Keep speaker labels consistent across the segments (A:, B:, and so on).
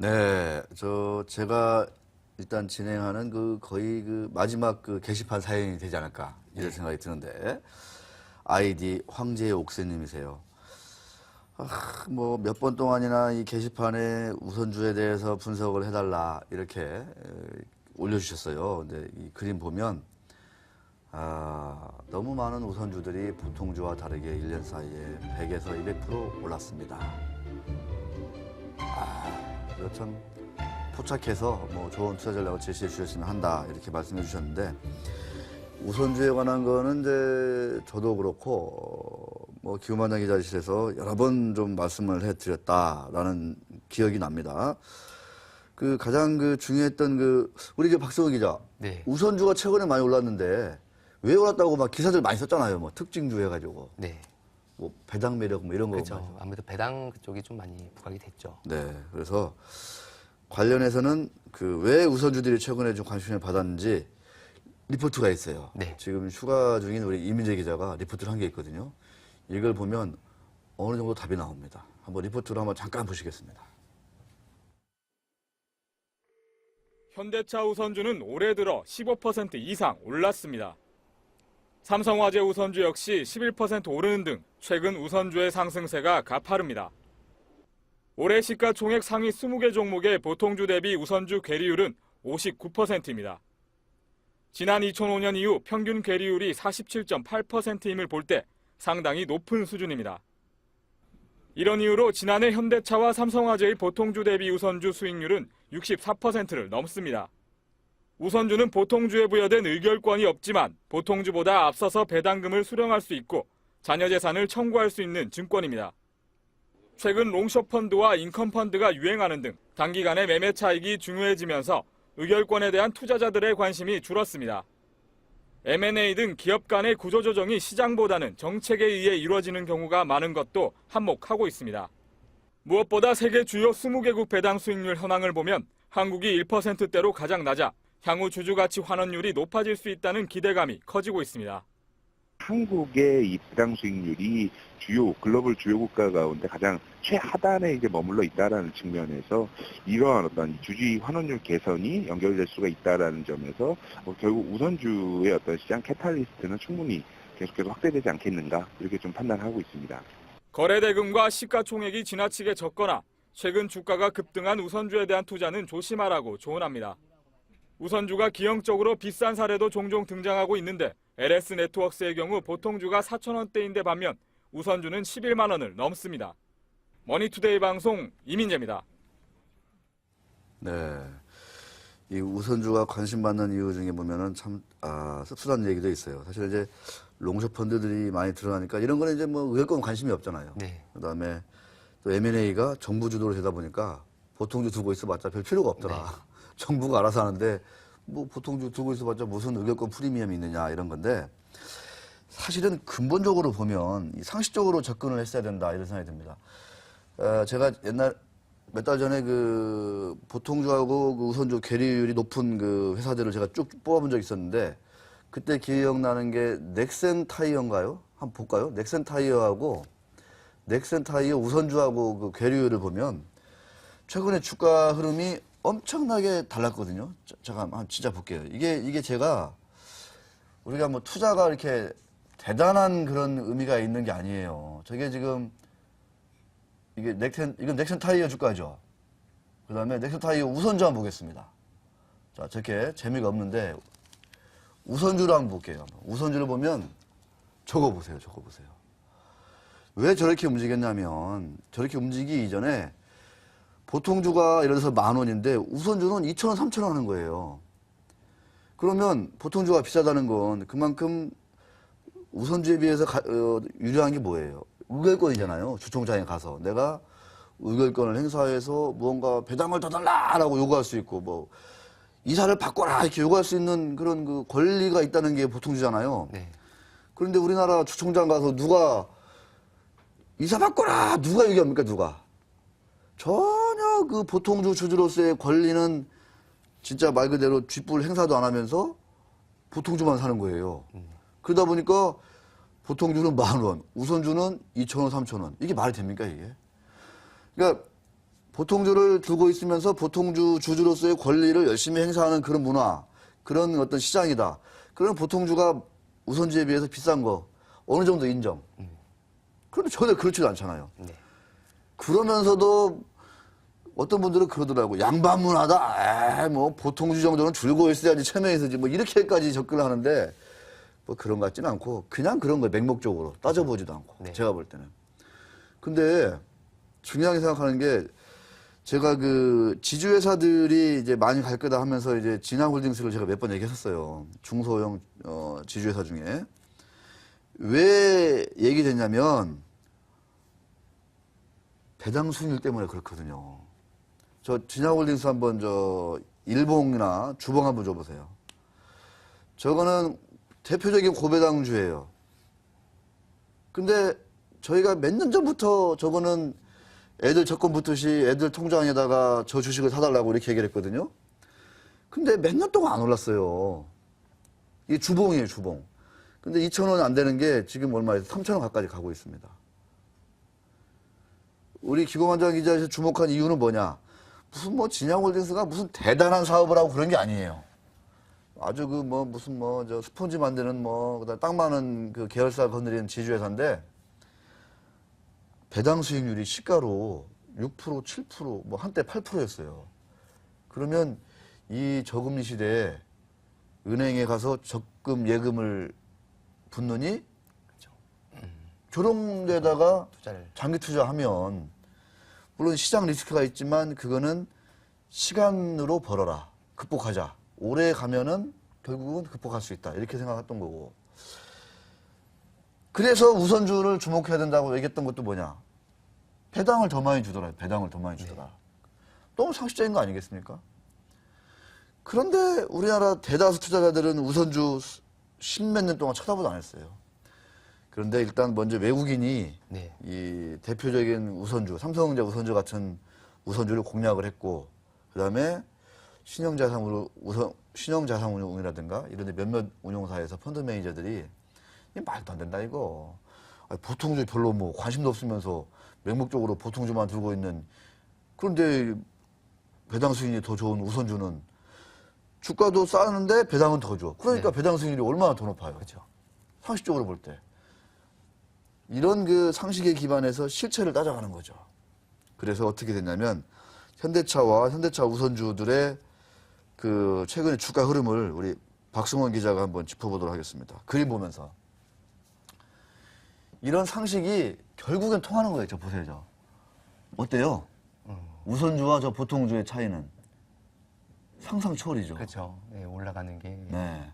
A: 네, 제가 일단 진행하는 거의 마지막 게시판 사연이 되지 않을까 이런 생각이 드는데 아이디 황제의 옥새님이세요. 뭐 몇 번 동안이나 이 게시판에 우선주에 대해서 분석을 해달라 이렇게 올려주셨어요. 근데 이 그림 보면 너무 많은 우선주들이 보통주와 다르게 1년 사이에 100에서 200% 올랐습니다. 이거 참 포착해서 뭐 좋은 투자 전략을 제시해 주셨으면 한다 이렇게 말씀해 주셨는데 우선주에 관한 거는 이제 저도 그렇고 뭐 기후만장 기자실에서 여러 번 좀 말씀을 해드렸다라는 기억이 납니다. 가장 중요했던 우리 박성우 기자,
B: 네.
A: 우선주가 최근에 많이 올랐는데 왜 올랐다고 막 기사들 많이 썼잖아요. 뭐 특징주 해가지고.
B: 네.
A: 뭐 배당 매력 뭐 이런 거.
B: 그렇죠. 아무래도 배당 그쪽이 좀 많이 부각이 됐죠.
A: 네. 그래서 관련해서는 왜 우선주들이 최근에 좀 관심을 받았는지 리포트가 있어요.
B: 네.
A: 지금 휴가 중인 우리 이민재 기자가 리포트를 한 게 있거든요. 이걸 보면 어느 정도 답이 나옵니다. 한번 리포트를 한번 잠깐 보시겠습니다.
C: 현대차 우선주는 올해 들어 15% 이상 올랐습니다. 삼성화재 우선주 역시 11% 오르는 등 최근 우선주의 상승세가 가파릅니다. 올해 시가총액 상위 20개 종목의 보통주 대비 우선주 괴리율은 59%입니다. 지난 2005년 이후 평균 괴리율이 47.8%임을 볼 때 상당히 높은 수준입니다. 이런 이유로 지난해 현대차와 삼성화재의 보통주 대비 우선주 수익률은 64%를 넘습니다. 우선주는 보통주에 부여된 의결권이 없지만 보통주보다 앞서서 배당금을 수령할 수 있고 자녀재산을 청구할 수 있는 증권입니다. 최근 롱숏펀드와 인컴펀드가 유행하는 등 단기간에 매매 차익이 중요해지면서 의결권에 대한 투자자들의 관심이 줄었습니다. M&A 등 기업 간의 구조조정이 시장보다는 정책에 의해 이루어지는 경우가 많은 것도 한몫하고 있습니다. 무엇보다 세계 주요 20개국 배당 수익률 현황을 보면 한국이 1%대로 가장 낮아 향후 주주가치 환원율이 높아질 수 있다는 기대감이 커지고 있습니다.
D: 한국의 이 배당 수익률이 글로벌 주요 국가 가운데 가장 최하단에 머물러 있다라는 측면에서 이러한 어떤 주주의 환원율 개선이 연결될 수가 있다라는 점에서 결국 우선주의 어떤 시장 캐탈리스트는 충분히 계속해서 확대되지 않겠는가 이렇게 좀 판단하고 있습니다.
C: 거래대금과 시가총액이 지나치게 적거나 최근 주가가 급등한 우선주에 대한 투자는 조심하라고 조언합니다. 우선주가 기형적으로 비싼 사례도 종종 등장하고 있는데 LS 네트워크스의 경우 보통주가 4,000원대인데 반면 우선주는 11만 원을 넘습니다. 머니투데이 방송 이민재입니다.
A: 네. 이 우선주가 관심받는 이유 중에 보면은 참, 씁쓸한 얘기도 있어요. 사실 이제 롱숏 펀드들이 많이 드러나니까 이런 거는 이제 뭐 의결권 관심이 없잖아요.
B: 네.
A: 그 다음에 또 M&A가 정부 주도로 되다 보니까 보통주 두고 있어봤자 별 필요가 없더라.
B: 네.
A: 정부가 알아서 하는데 뭐 보통주 두고 있어봤자 무슨 의결권 프리미엄이 있느냐 이런 건데 사실은 근본적으로 보면 상식적으로 접근을 했어야 된다 이런 생각이 듭니다. 제가 몇 달 전에 보통주하고 우선주 괴리율이 높은 회사들을 제가 쭉 뽑아본 적이 있었는데 그때 기억나는 게 넥센 타이어인가요? 한번 볼까요? 넥센 타이어하고 넥센 타이어 우선주하고 괴리율을 보면 최근에 주가 흐름이 엄청나게 달랐거든요. 잠깐 진짜 볼게요. 이게 제가 우리가 뭐 투자가 이렇게 대단한 그런 의미가 있는 게 아니에요. 저게 지금 이건 넥센 타이어 주가죠. 그 다음에 넥센 타이어 우선주 한번 보겠습니다. 자, 저렇게 재미가 없는데 우선주를 한번 볼게요. 우선주를 보면 저거 보세요. 왜 저렇게 움직였냐면 저렇게 움직이기 이전에 보통주가 예를 들어서 10,000원인데 우선주는 2,000원, 3,000원 하는 거예요. 그러면 보통주가 비싸다는 건 그만큼 우선주에 비해서 유리한 게 뭐예요? 의결권이잖아요. 주총장에 가서 내가 의결권을 행사해서 무언가 배당을 더 달라라고 요구할 수 있고 뭐 이사를 바꿔라 이렇게 요구할 수 있는 그런 권리가 있다는 게 보통주잖아요.
B: 네.
A: 그런데 우리나라 주총장 가서 누가 이사 바꿔라 누가 얘기합니까 누가? 전혀 보통주 주주로서의 권리는 진짜 말 그대로 쥐뿔 행사도 안 하면서 보통주만 사는 거예요. 그러다 보니까 보통주는 10,000원, 우선주는 2,000원, 3,000원. 이게 말이 됩니까, 이게? 그러니까 보통주를 두고 있으면서 보통주 주주로서의 권리를 열심히 행사하는 그런 문화, 그런 어떤 시장이다. 그런 보통주가 우선주에 비해서 비싼 거 어느 정도 인정. 그런데 전혀 그렇지도 않잖아요.
B: 네.
A: 그러면서도 어떤 분들은 그러더라고. 양반 문화다. 뭐 보통주 정도는 줄고 있어야지 체면에서지. 뭐 이렇게까지 접근을 하는데 뭐 그런 것 같지는 않고 그냥 그런 거예요. 맹목적으로 따져보지도 않고
B: 네.
A: 제가 볼 때는. 근데 중요하게 생각하는 게 제가 그 지주회사들이 이제 많이 갈 거다 하면서 이제 진화홀딩스를 제가 몇 번 얘기했었어요. 중소형 지주회사 중에. 왜 얘기됐냐면 배당 수익률 때문에 그렇거든요. 저 진화홀딩스 한번 저 일봉이나 주봉 한번 줘보세요. 저거는 대표적인 고배당주예요. 근데 저희가 몇 년 전부터 저거는 애들 적금 붙듯이 애들 통장에다가 저 주식을 사달라고 이렇게 얘기를 했거든요. 근데 몇 년 동안 안 올랐어요. 이게 주봉이에요, 주봉. 근데 2,000원 안 되는 게 지금 얼마에서 3,000원 가까이 가고 있습니다. 우리 기고만장 기자에서 주목한 이유는 뭐냐? 무슨 뭐 진양홀딩스가 무슨 대단한 사업을 하고 그런 게 아니에요. 아주 그 뭐 무슨 뭐 저 스폰지 만드는 뭐 그다음 딱 많은 그 계열사 건드리는 지주회사인데 배당 수익률이 시가로 6%, 7%, 뭐 한때 8%였어요. 그러면 이 저금리 시대에 은행에 가서 적금 예금을 붓느니 저런 데다가
B: 투자를.
A: 장기 투자하면 물론 시장 리스크가 있지만 그거는 시간으로 벌어라. 극복하자. 오래 가면은 결국은 극복할 수 있다. 이렇게 생각했던 거고. 그래서 우선주를 주목해야 된다고 얘기했던 것도 뭐냐. 배당을 더 많이 주더라. 배당을 더 많이 주더라. 너무 상식적인 거 아니겠습니까? 그런데 우리나라 대다수 투자자들은 우선주 십몇 년 동안 쳐다보도 안 했어요. 그런데 일단 먼저 외국인이
B: 네.
A: 이 대표적인 우선주, 삼성전자 우선주 같은 우선주를 공략을 했고, 그 다음에 신용자산운용이라든가 이런 데 몇몇 운용사에서 펀드 매니저들이 이 말도 안 된다 이거. 아니, 보통주 별로 뭐 관심도 없으면서 맹목적으로 보통주만 들고 있는, 그런데 배당 수익률이 더 좋은 우선주는 주가도 싸는데 배당은 더 줘. 그러니까
B: 네.
A: 배당 수익률이 얼마나 더 높아요.
B: 그렇죠.
A: 상식적으로 볼 때. 이런 그 상식에 기반해서 실체를 따져가는 거죠. 그래서 어떻게 됐냐면 현대차와 현대차 우선주들의 그 최근의 주가 흐름을 우리 박승원 기자가 한번 짚어보도록 하겠습니다. 그림 보면서. 이런 상식이 결국엔 통하는 거예요. 저 보세요. 저. 어때요? 우선주와 저 보통주의 차이는 상상 초월이죠.
B: 그렇죠. 네, 올라가는 게.
A: 네.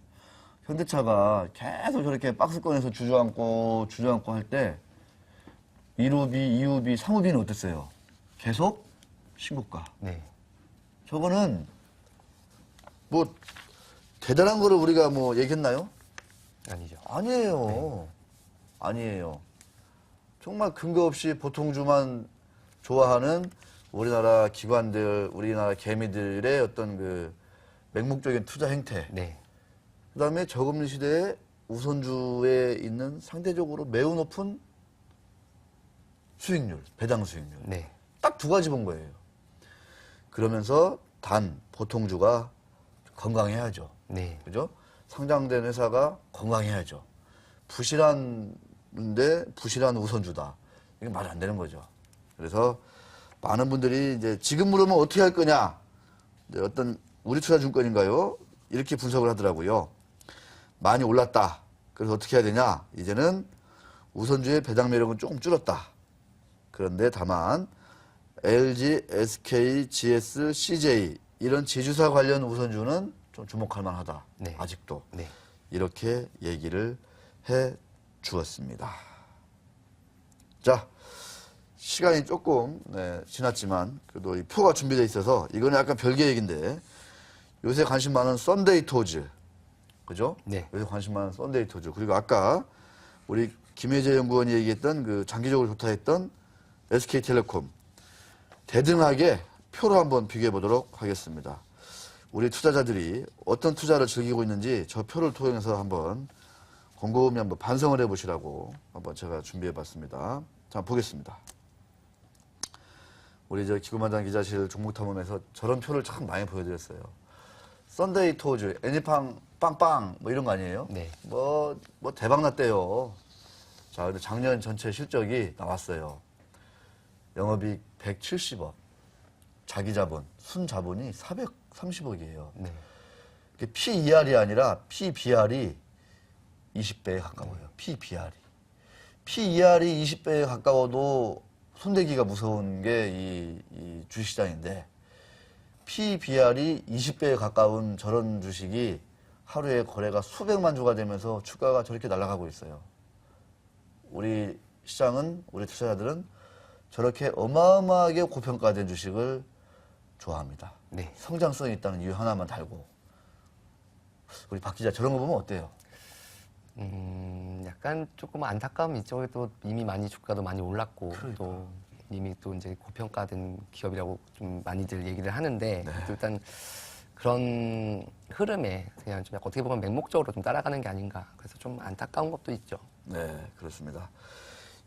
A: 현대차가 계속 저렇게 박스권에서 주저앉고 할 때 1호비, 2호비, 3호비는 어땠어요? 계속 신고가.
B: 네.
A: 저거는 뭐 대단한 거를 우리가 뭐 얘기했나요?
B: 아니죠.
A: 아니에요. 아니에요. 정말 근거 없이 보통주만 좋아하는 우리나라 기관들, 우리나라 개미들의 어떤 그 맹목적인 투자 행태.
B: 네.
A: 그 다음에 저금리 시대에 우선주에 있는 상대적으로 매우 높은 수익률, 배당 수익률.
B: 네.
A: 딱 두 가지 본 거예요. 그러면서 단, 보통주가 건강해야죠.
B: 네.
A: 그죠? 상장된 회사가 건강해야죠. 부실한데 부실한 우선주다. 이게 말이 안 되는 거죠. 그래서 많은 분들이 이제 지금 물으면 어떻게 할 거냐? 이제 어떤 우리투자증권인가요? 이렇게 분석을 하더라고요. 많이 올랐다. 그래서 어떻게 해야 되냐? 이제는 우선주의 배당 매력은 조금 줄었다. 그런데 다만 LG, SK, GS, CJ 이런 지주사 관련 우선주는 좀 주목할 만하다.
B: 네.
A: 아직도.
B: 네.
A: 이렇게 얘기를 해 주었습니다. 자, 시간이 조금 지났지만 그래도 이 표가 준비되어 있어서 이거는 약간 별개 얘기인데 요새 관심 많은 썬데이 토즈. 그죠?
B: 네.
A: 요새 관심 많은 썬데이 토즈. 그리고 아까 우리 김혜재 연구원이 얘기했던 그 장기적으로 좋다 했던 SK텔레콤. 대등하게 표로 한번 비교해 보도록 하겠습니다. 우리 투자자들이 어떤 투자를 즐기고 있는지 저 표를 통해서 한번 곰곰이 한번 반성을 해보시라고 한번 제가 준비해 봤습니다. 자, 보겠습니다. 우리 저 기구만장 기자실 종목탐험에서 저런 표를 참 많이 보여드렸어요. 썬데이 토즈, 애니팡 빵빵 뭐 이런 거 아니에요?
B: 네.
A: 뭐 대박 났대요. 자, 근데 작년 전체 실적이 나왔어요. 영업이익 170억, 자기 자본, 순 자본이 430억이에요.
B: 네.
A: PER이 아니라 PBR이 20배에 가까워요. PBR이. PER이 20배에 가까워도 손대기가 무서운 게 이 주식시장인데 PBR이 20배에 가까운 저런 주식이 하루에 거래가 수백만 주가 되면서 주가가 저렇게 날아가고 있어요. 우리 시장은, 우리 투자자들은 저렇게 어마어마하게 고평가된 주식을 좋아합니다.
B: 네.
A: 성장성이 있다는 이유 하나만 달고. 우리 박 기자 저런 거 보면 어때요?
B: 약간 조금 안타까움이 있죠. 또 이미 많이 주가도 많이 올랐고
A: 그러니까.
B: 또 이미 또 이제 고평가된 기업이라고 좀 많이들 얘기를 하는데
A: 네.
B: 일단 그런 흐름에 그냥 좀 약간 어떻게 보면 맹목적으로 좀 따라가는 게 아닌가. 그래서 좀 안타까운 것도 있죠.
A: 네, 그렇습니다.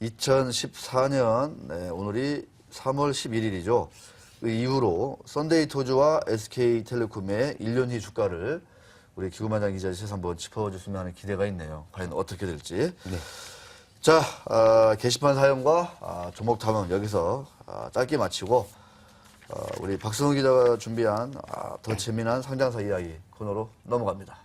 A: 2014년, 네, 오늘이 3월 11일이죠. 그 이후로 썬데이 토즈와 SK텔레콤의 1년 후 주가를 우리 기구만장 기자실에서 한번 짚어줬으면 하는 기대가 있네요. 과연 어떻게 될지.
B: 네.
A: 자, 게시판 사연과 종목 탐험 여기서 짧게 마치고 우리 박승훈 기자가 준비한 더 재미난 상장사 이야기 코너로 넘어갑니다.